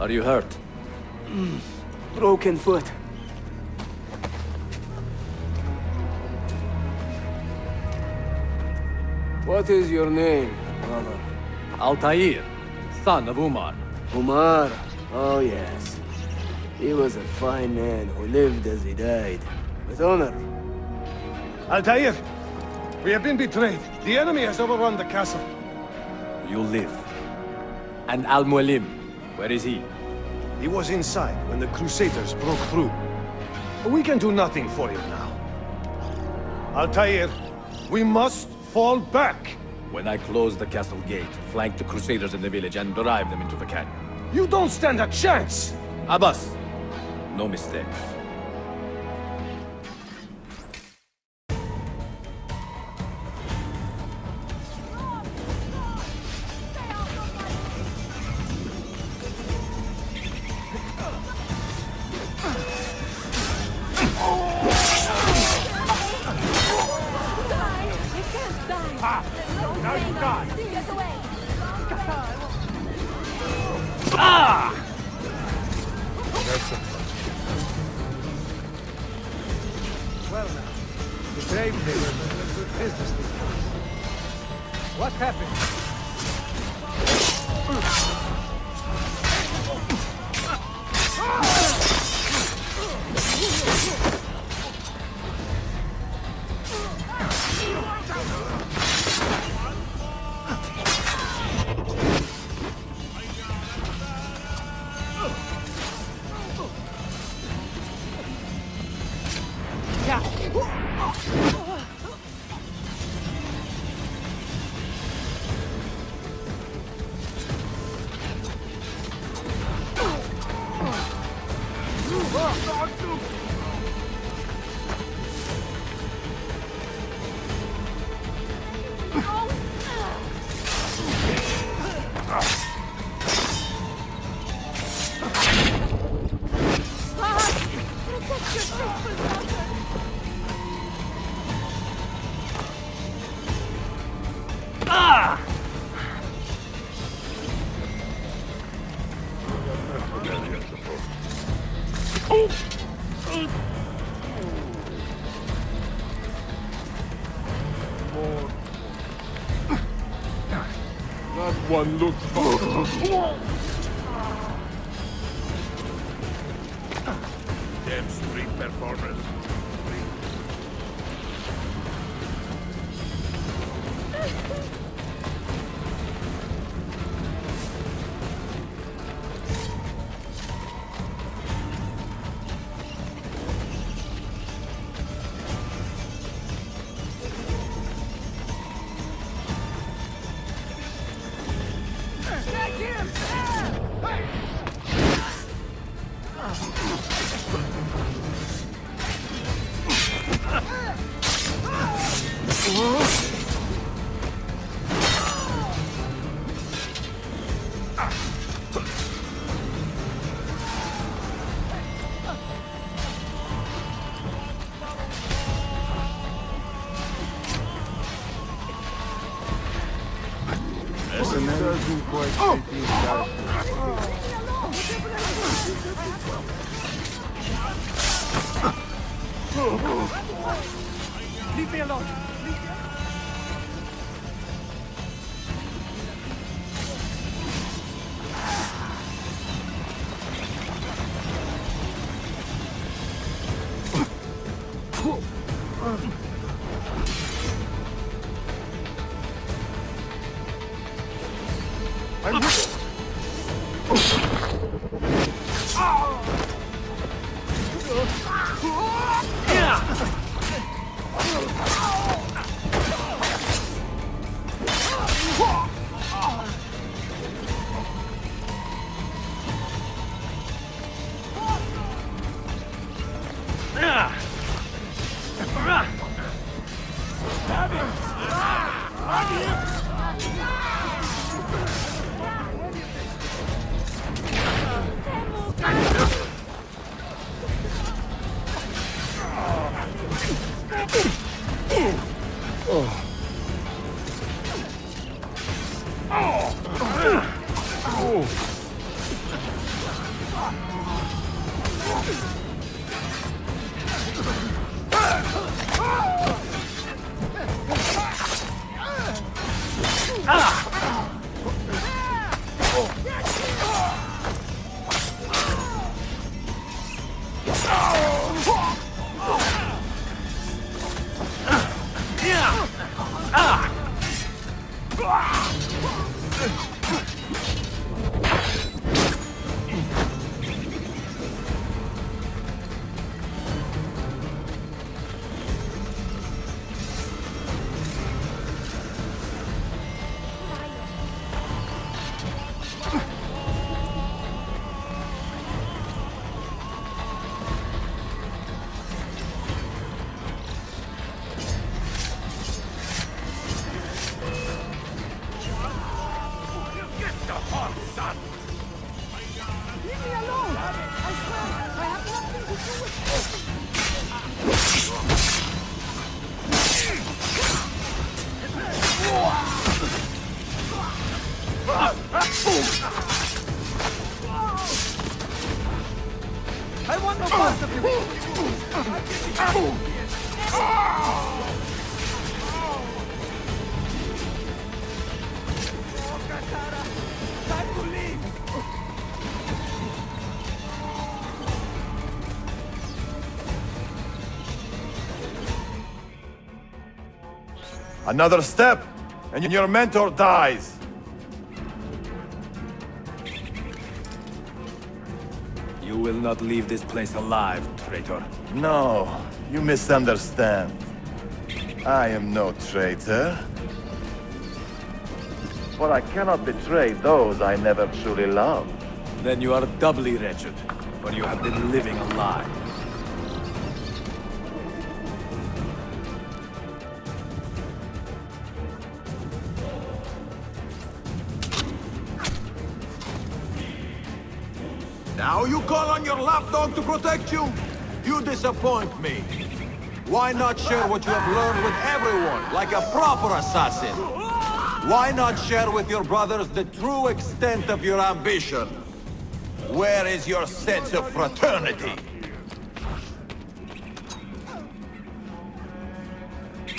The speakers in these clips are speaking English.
Are you hurt? Broken foot. What is your name, brother? Altair, son of Umar. Umar? Oh yes. He was a fine man who lived as he died. With honor. Altair! We have been betrayed. The enemy has overrun the castle. You live. And Al-Mualim, where is he? He was inside when the Crusaders broke through. We can do nothing for him now. Altair, we must fall back. When I close the castle gate, flank the Crusaders in the village and drive them into the canyon. You don't stand a chance! Abbas, no mistakes. Now you die! Ah! Well now, the grave digger was a good business. What happened? That one looks fun. Damn street performers. Doesn't quite fit inside. Leave me alone! Yeah! Another step, and your mentor dies. You will not leave this place alive, traitor. No, you misunderstand. I am no traitor. For I cannot betray those I never truly loved. Then you are doubly wretched, for you have been living a lie. Now you call on your lapdog to protect you? You disappoint me. Why not share what you have learned with everyone, like a proper assassin? Why not share with your brothers the true extent of your ambition? Where is your sense of fraternity?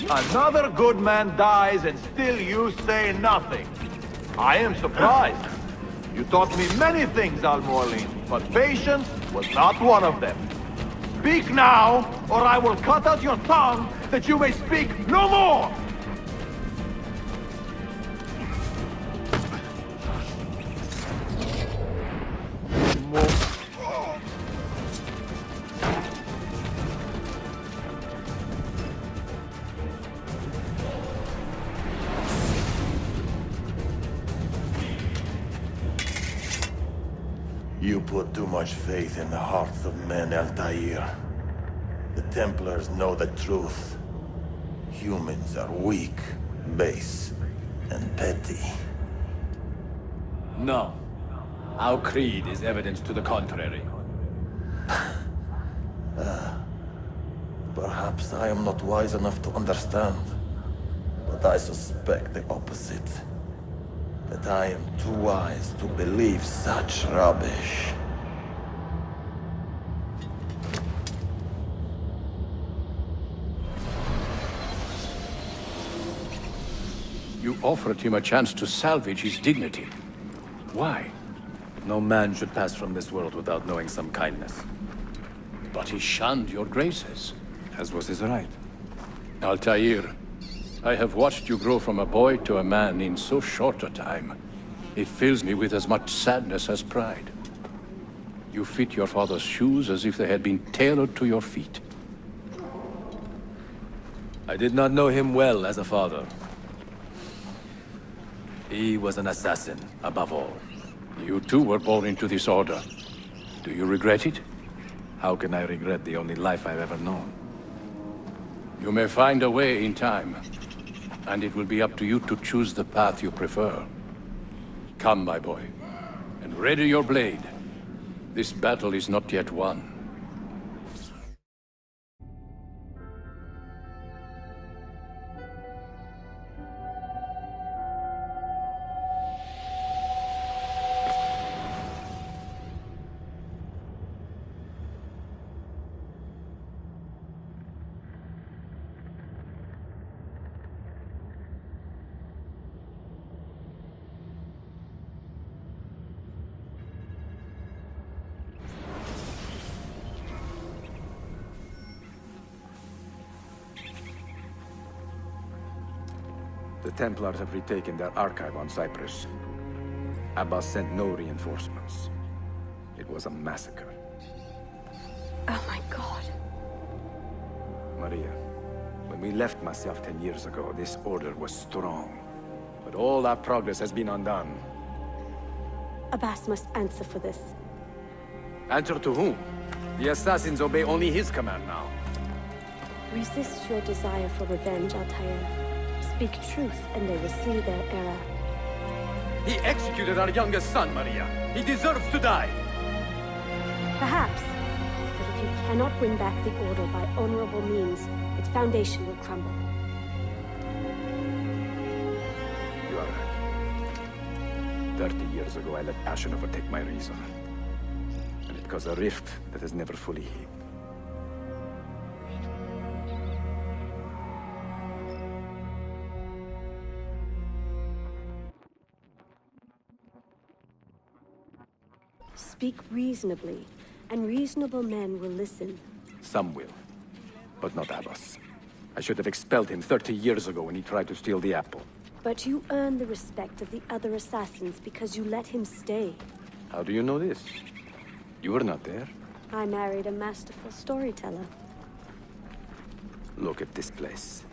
Another good man dies and still you say nothing. I am surprised. You taught me many things, Al-Mualim, but patience was not one of them. Speak now, or I will cut out your tongue that you may speak no more! You put too much faith in the hearts of men, Altair. The Templars know the truth. Humans are weak, base, and petty. No. Our creed is evidence to the contrary. Perhaps I am not wise enough to understand, but I suspect the opposite. That I am too wise to believe such rubbish. You offered him a chance to salvage his dignity. Why? No man should pass from this world without knowing some kindness. But he shunned your graces. As was his right. Altair, I have watched you grow from a boy to a man in so short a time. It fills me with as much sadness as pride. You fit your father's shoes as if they had been tailored to your feet. I did not know him well as a father. He was an assassin, above all. You too were born into this order. Do you regret it? How can I regret the only life I've ever known? You may find a way in time, and it will be up to you to choose the path you prefer. Come, my boy, and ready your blade. This battle is not yet won. The Templars have retaken their archive on Cyprus. Abbas sent no reinforcements. It was a massacre. Oh my god. Maria, when we left Masyaf 10 years ago, this order was strong. But all our progress has been undone. Abbas must answer for this. Answer to whom? The assassins obey only his command now. Resist your desire for revenge, Altair. Speak truth, and they will see their error. He executed our youngest son, Maria. He deserves to die. Perhaps. But if you cannot win back the Order by honorable means, its foundation will crumble. You are right. 30 years ago, I let passion overtake my reason. And it caused a rift that has never fully healed. Speak reasonably, and reasonable men will listen. Some will, but not Abbas. I should have expelled him 30 years ago when he tried to steal the apple. But you earn the respect of the other assassins because you let him stay. How do you know this? You were not there. I married a masterful storyteller. Look at this place.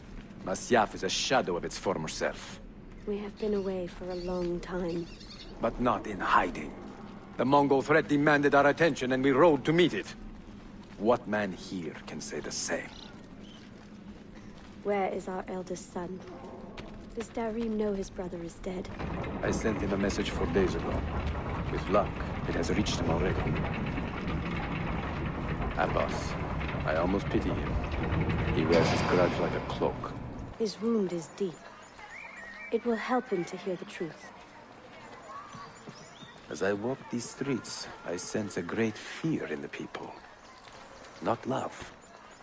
Masyaf is a shadow of its former self. We have been away for a long time. But not in hiding. The Mongol threat demanded our attention, and we rode to meet it. What man here can say the same? Where is our eldest son? Does Darim know his brother is dead? I sent him a message 4 days ago. With luck, it has reached him already. Abbas, I almost pity him. He wears his grudge like a cloak. His wound is deep. It will help him to hear the truth. As I walk these streets, I sense a great fear in the people. Not love.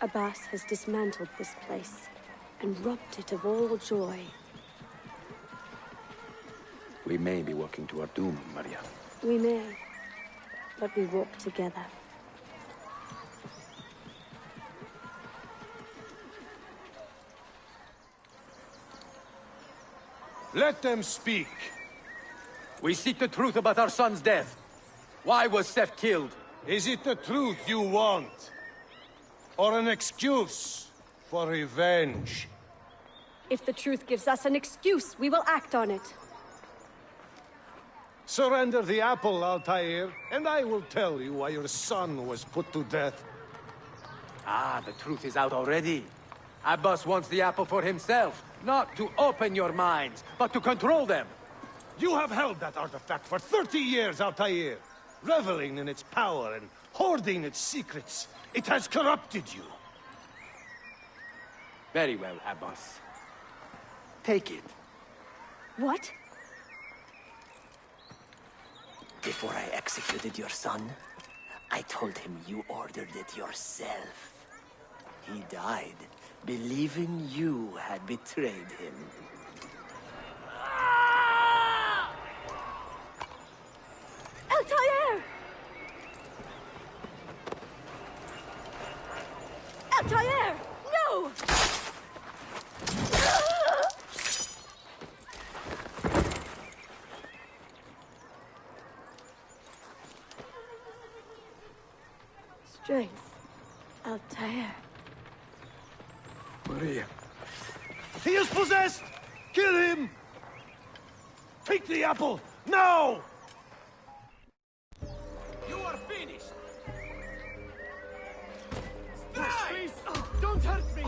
Abbas has dismantled this place and robbed it of all joy. We may be walking to our doom, Maria. We may, but we walk together. Let them speak. We seek the truth about our son's death. Why was Seth killed? Is it the truth you want? Or an excuse for revenge? If the truth gives us an excuse, we will act on it. Surrender the apple, Altair, and I will tell you why your son was put to death. Ah, the truth is out already. Abbas wants the apple for himself, not to open your minds, but to control them. You have held that artifact for 30 years, Altair, reveling in its power and hoarding its secrets. It has corrupted you. Very well, Abbas. Take it. What? Before I executed your son, I told him you ordered it yourself. He died, believing you had betrayed him. Altair! Altair! No! Strength. Altair. Maria. He is possessed! Kill him! Take the apple, now! You are finished! Please, don't hurt me!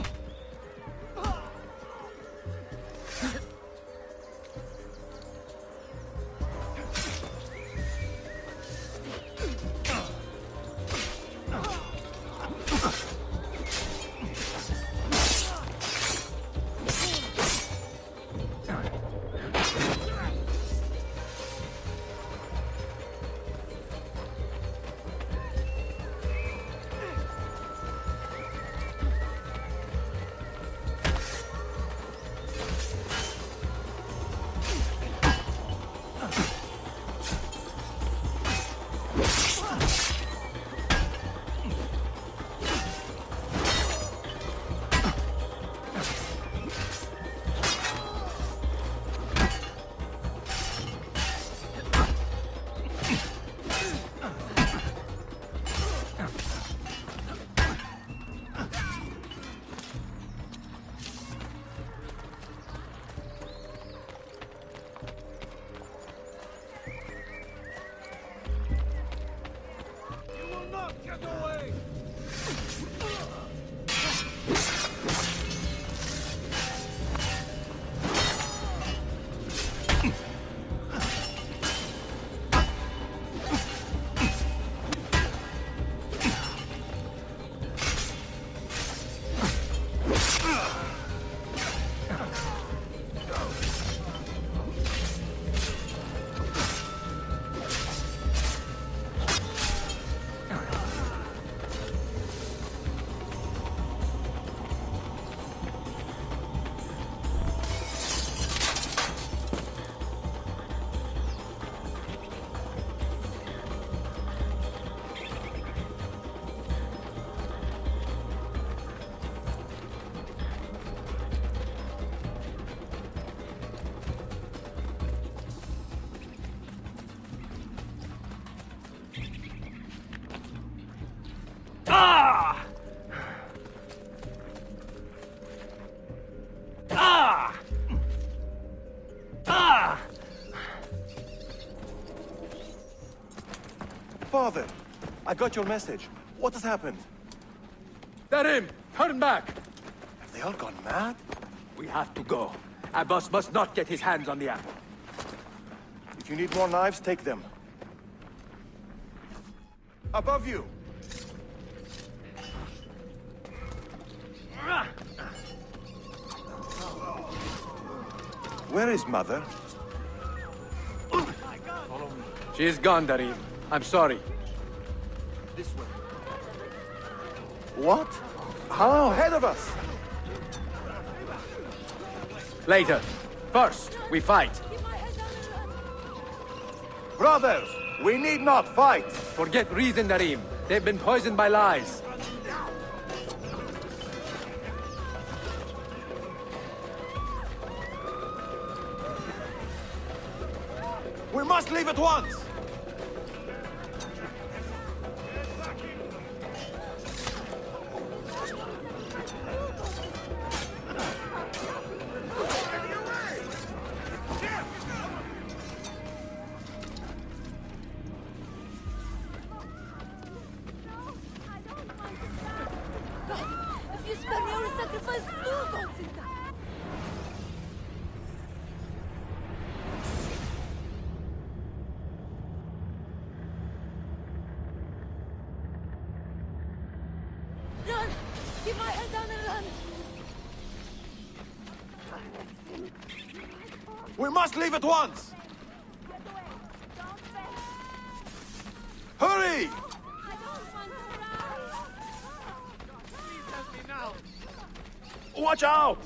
Father, I got your message. What has happened? Darim, turn back! Have they all gone mad? We have to go. Abbas must not get his hands on the apple. If you need more knives, take them. Above you! Where is Mother? She is gone, Darim. I'm sorry. This way. What? How ahead of us? Later. First, we fight. Brothers, we need not fight. Forget reason, Darim. They've been poisoned by lies. We must leave at once! If you spare me, I will sacrifice two goats in that. Run! Keep my head down and run! We must leave at once! Hurry! Watch out!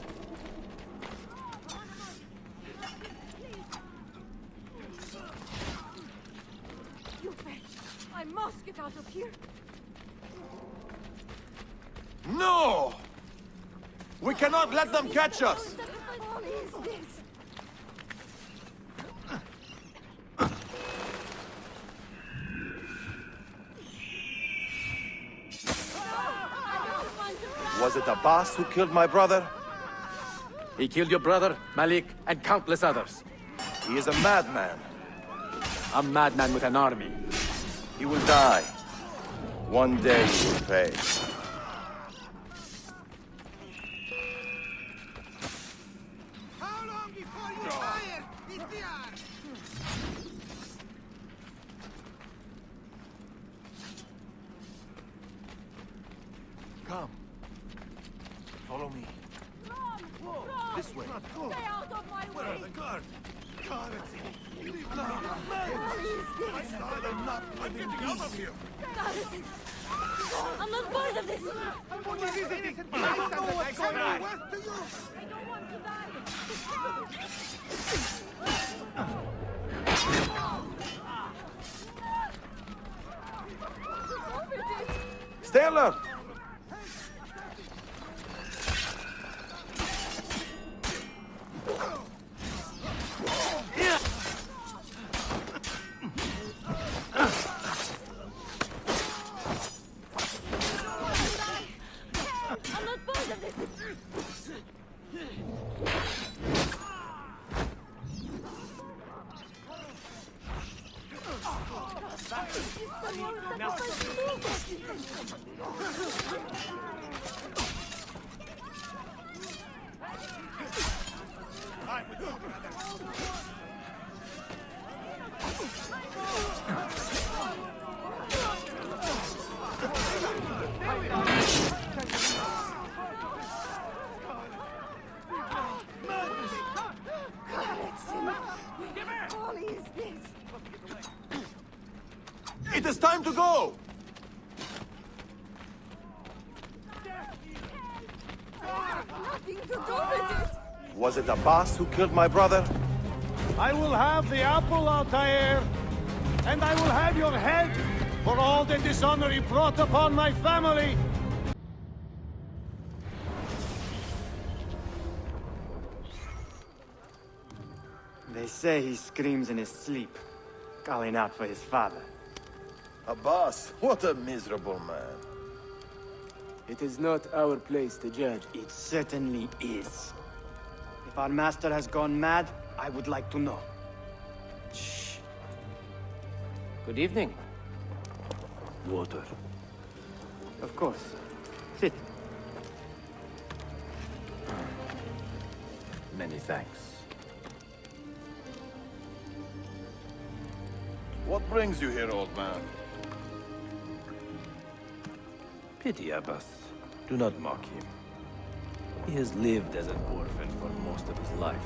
You bet! I must get out of here! No! We cannot let them catch us! What is this? Was it Abbas who killed my brother? He killed your brother, Malik, and countless others. He is a madman. A madman with an army. He will die. One day he will pay. How long before you fire, Ithiar? Come. Follow me. This way. Stay out of my way! The guard. What is this? I'm not letting you out of here. Garrison! I'm not part of this! What is it? I don't know what's going on. What to you? I don't want to die! Stay alert. I'm not part of this! It is time to go! Nothing to do with it! Was it Abbas who killed my brother? I will have the apple, Altair, and I will have your head for all the dishonor he brought upon my family. They say he screams in his sleep, calling out for his father. Abbas, what a miserable man. It is not our place to judge. It certainly is. If our master has gone mad, I would like to know. Shh. Good evening. Water. Of course. Sit. Many thanks. What brings you here, old man? Pity Abbas. Do not mock him. He has lived as an orphan for most of his life,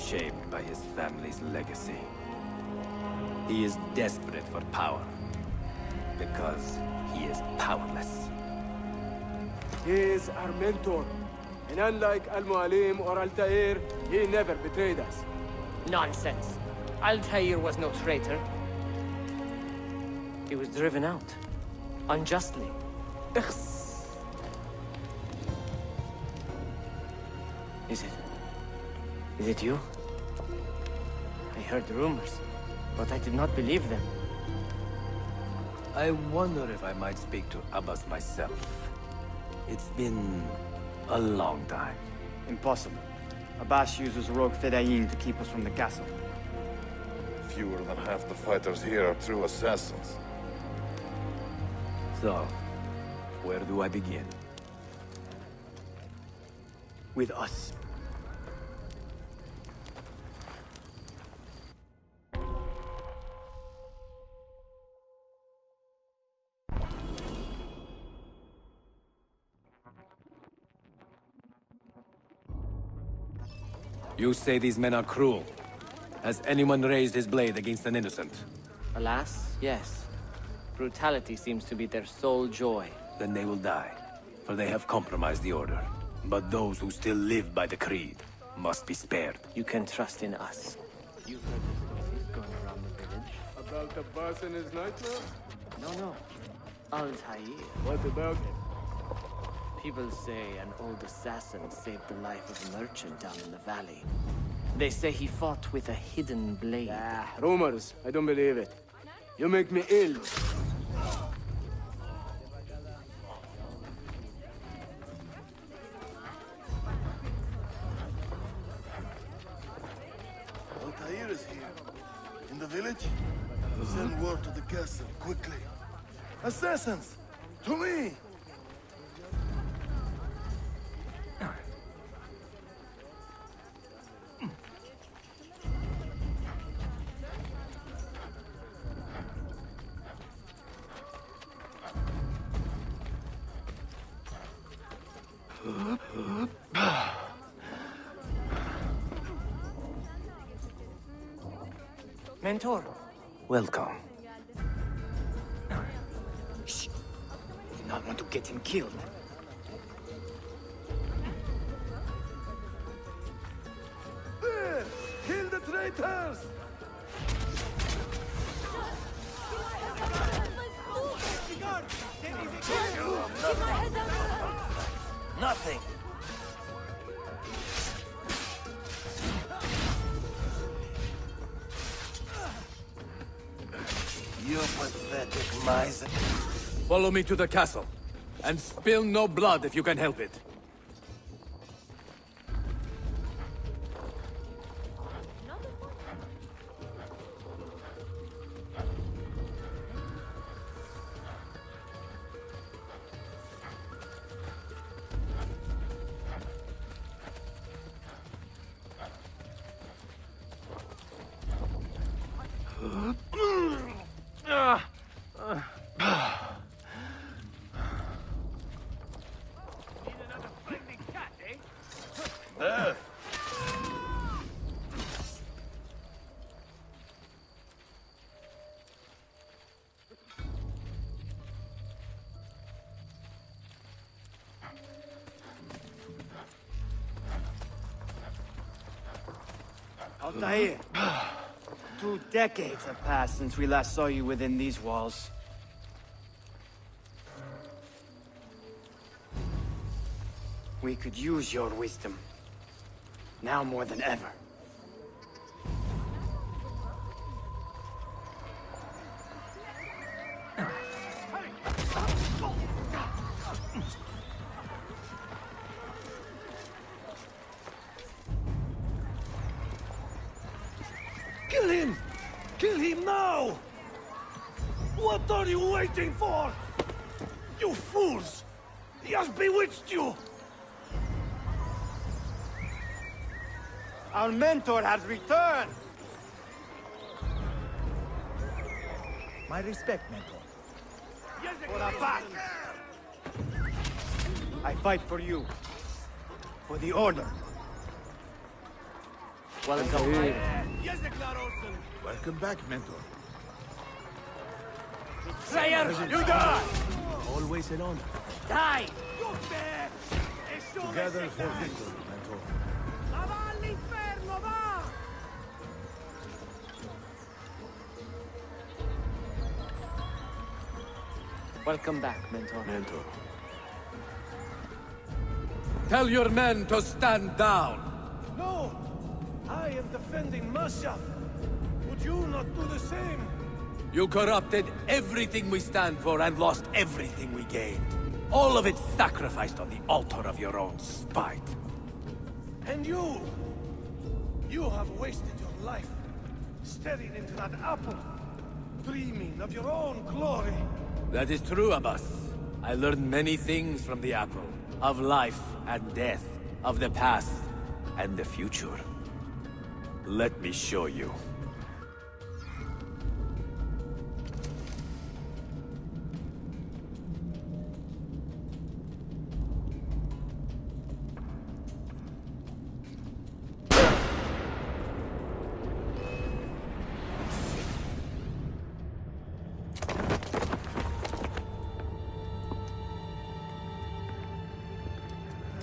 shaped by his family's legacy. He is desperate for power, because he is powerless. He is our mentor. And unlike Al-Mualim or Altair, he never betrayed us. Nonsense. Altair was no traitor. He was driven out, unjustly. Is it you? I heard rumors, but I did not believe them. I wonder if I might speak to Abbas myself. It's been a long time. Impossible. Abbas uses rogue Fedayeen to keep us from the castle. Fewer than half the fighters here are true assassins. So, where do I begin? With us. You say these men are cruel. Has anyone raised his blade against an innocent? Alas, yes. Brutality seems to be their sole joy. Then they will die, for they have compromised the Order. But those who still live by the Creed must be spared. You can trust in us. You've heard the stories going around the village? About the boss and his nightmare? No. Altair. What about him? People say an old assassin saved the life of a merchant down in the valley. They say he fought with a hidden blade. Rumors. I don't believe it. You make me ill. Altair is here. In the village? Send word to the castle, quickly. Assassins! To me! Mentor, welcome. Shh. We do not want to get him killed. There! Kill the traitors! Nothing. You pathetic miser. Follow me to the castle, and spill no blood if you can help it. Altair, 2 decades have passed since we last saw you within these walls. We could use your wisdom. Now more than ever. Kill him! Kill him now! What are you waiting for? You fools! He has bewitched you! Our mentor has returned! My respect, mentor. For Abbas! I fight for you. For the Order. Welcome. Welcome back, mentor. Slayer, you die! Always an honor. Die! Together for victory, mentor. Welcome back, mentor. Mentor. Tell your men to stand down! No! I am defending Masha. Would you not do the same? You corrupted everything we stand for and lost everything we gained. All of it sacrificed on the altar of your own spite. And you! You have wasted your life, staring into that apple, dreaming of your own glory. That is true, Abbas. I learned many things from the apple. Of life and death. Of the past and the future. Let me show you.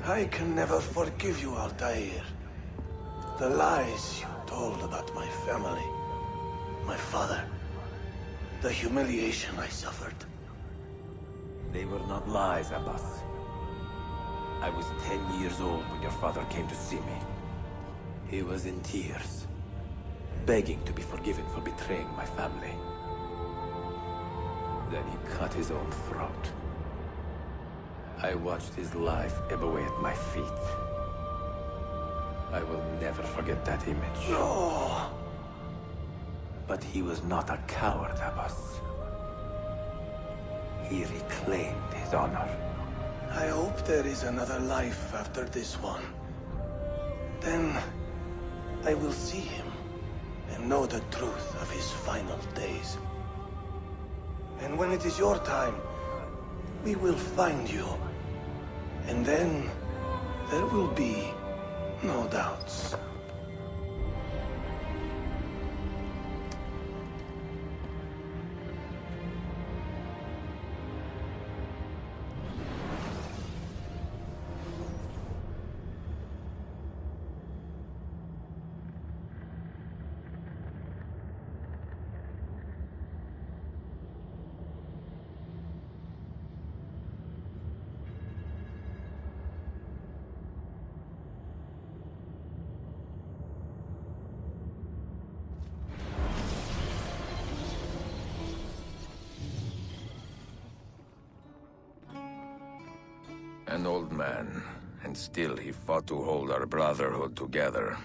I can never forgive you, Altair. The lies you told about my family, my father, the humiliation I suffered. They were not lies, Abbas. I was 10 years old when your father came to see me. He was in tears, begging to be forgiven for betraying my family. Then he cut his own throat. I watched his life ebb away at my feet. I will never forget that image. No! But he was not a coward, Abbas. He reclaimed his honor. I hope there is another life after this one. Then I will see him and know the truth of his final days. And when it is your time, we will find you. And then there will be no doubts. An old man, and still he fought to hold our brotherhood together.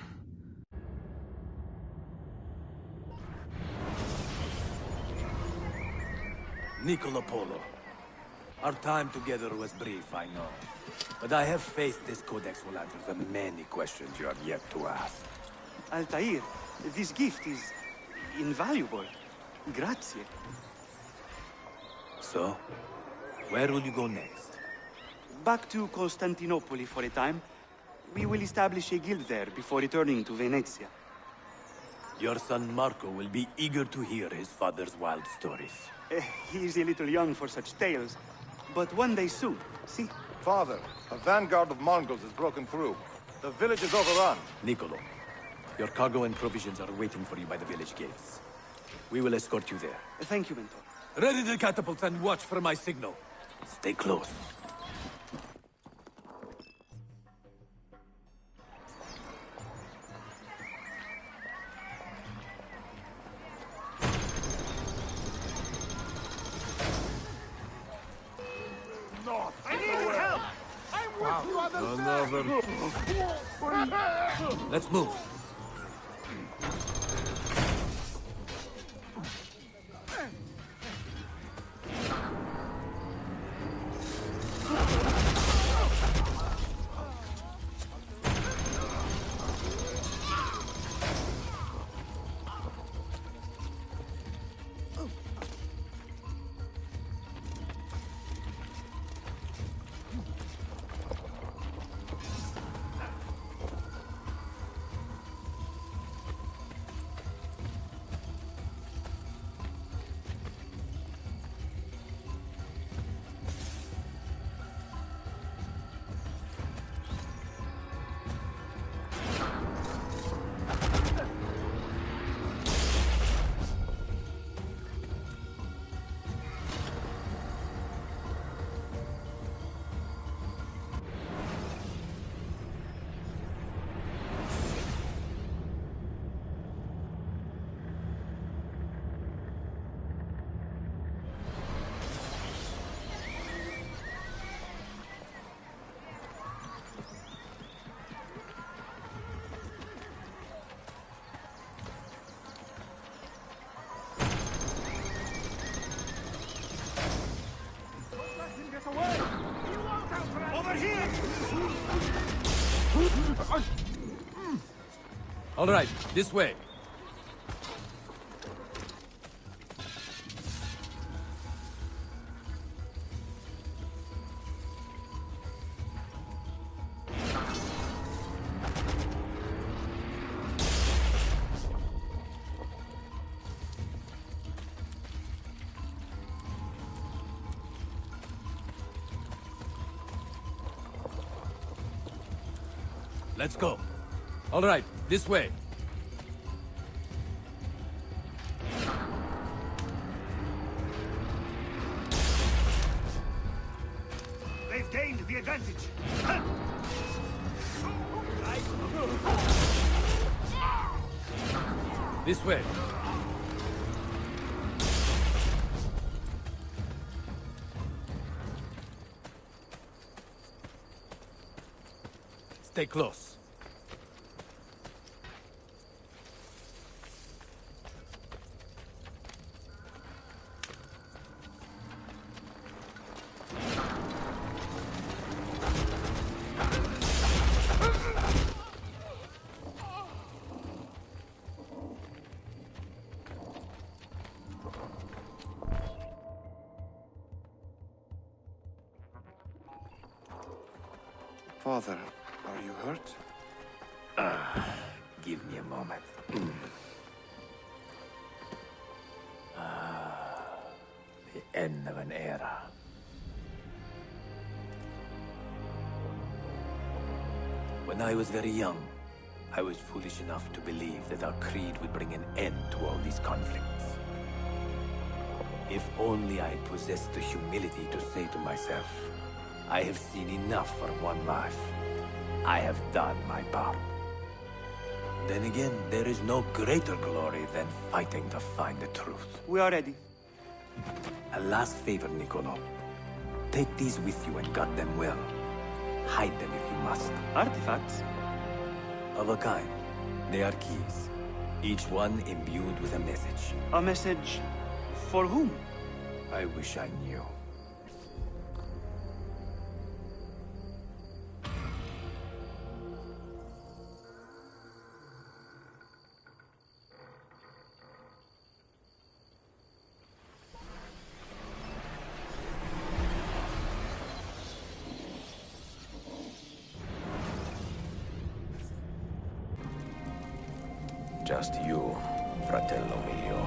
Niccolo Polo. Our time together was brief, I know. But I have faith this codex will answer the many questions you have yet to ask. Altair, this gift is invaluable. Grazie. So, where will you go next? Back to Constantinople for a time. We will establish a guild there before returning to Venezia. Your son Marco will be eager to hear his father's wild stories. He is a little young for such tales, but one day soon, see? Father, a vanguard of Mongols has broken through. The village is overrun. Niccolo, Your cargo and provisions are waiting for you by the village gates. We will escort you there. Thank you, Mentor. Ready the catapults and watch for my signal. Stay close. I need help! I'm with you on the Let's move. Over here! All right, this way. Let's go. All right, this way. They've gained the advantage. This way. Stay close. Father, are you hurt? Give me a moment. The end of an era. When I was very young, I was foolish enough to believe that our creed would bring an end to all these conflicts. If only I possessed the humility to say to myself, I have seen enough for one life. I have done my part. Then again, there is no greater glory than fighting to find the truth. We are ready. A last favor, Niccolo. Take these with you and guard them well. Hide them if you must. Artifacts? Of a kind. They are keys. Each one imbued with a message. A message for whom? I wish I knew. Just you, fratello mio.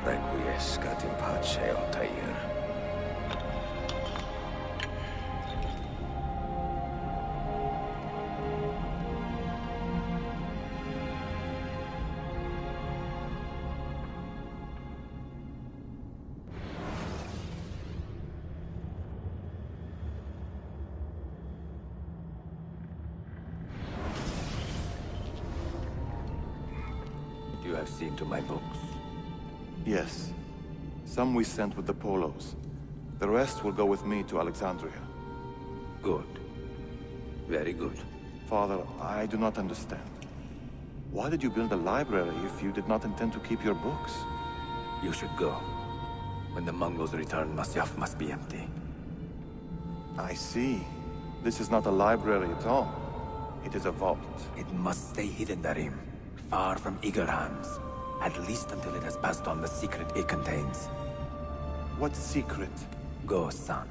Requiescat in pace, Altair. You have seen to my books. Yes. Some we sent with the Polos. The rest will go with me to Alexandria. Good. Very good. Father, I do not understand. Why did you build a library if you did not intend to keep your books? You should go. When the Mongols return, Masyaf must be empty. I see. This is not a library at all. It is a vault. It must stay hidden, Darim. Far from eager hands. At least until it has passed on the secret it contains. What secret? Go, son.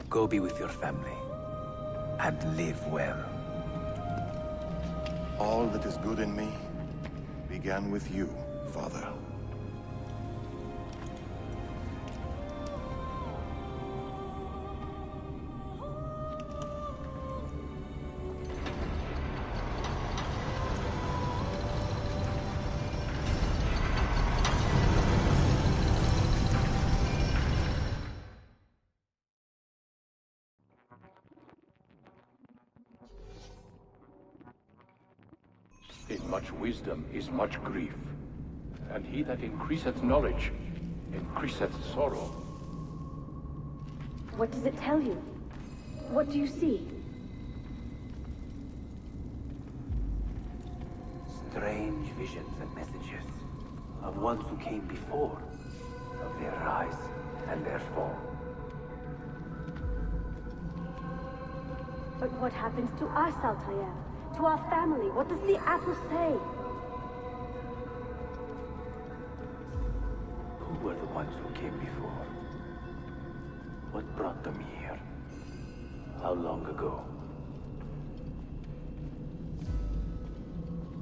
Go be with your family. And live well. All that is good in me began with you, Father. In much wisdom is much grief, and he that increaseth knowledge increaseth sorrow. What does it tell you? What do you see? Strange visions and messages of ones who came before, of their rise and their fall. But what happens to us, Altair? To our family? What does the apple say? Who were the ones who came before? What brought them here? How long ago?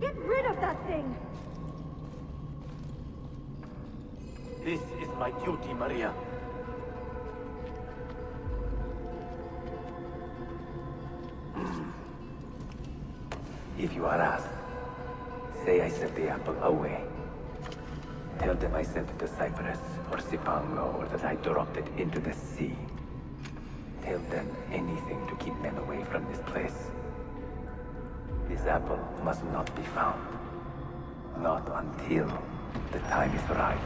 Get rid of that thing! This is my duty, Maria. If you are asked, say I sent the apple away. Tell them I sent it to Cyprus or Cipango, or that I dropped it into the sea. Tell them anything to keep men away from this place. This apple must not be found. Not until the time is right.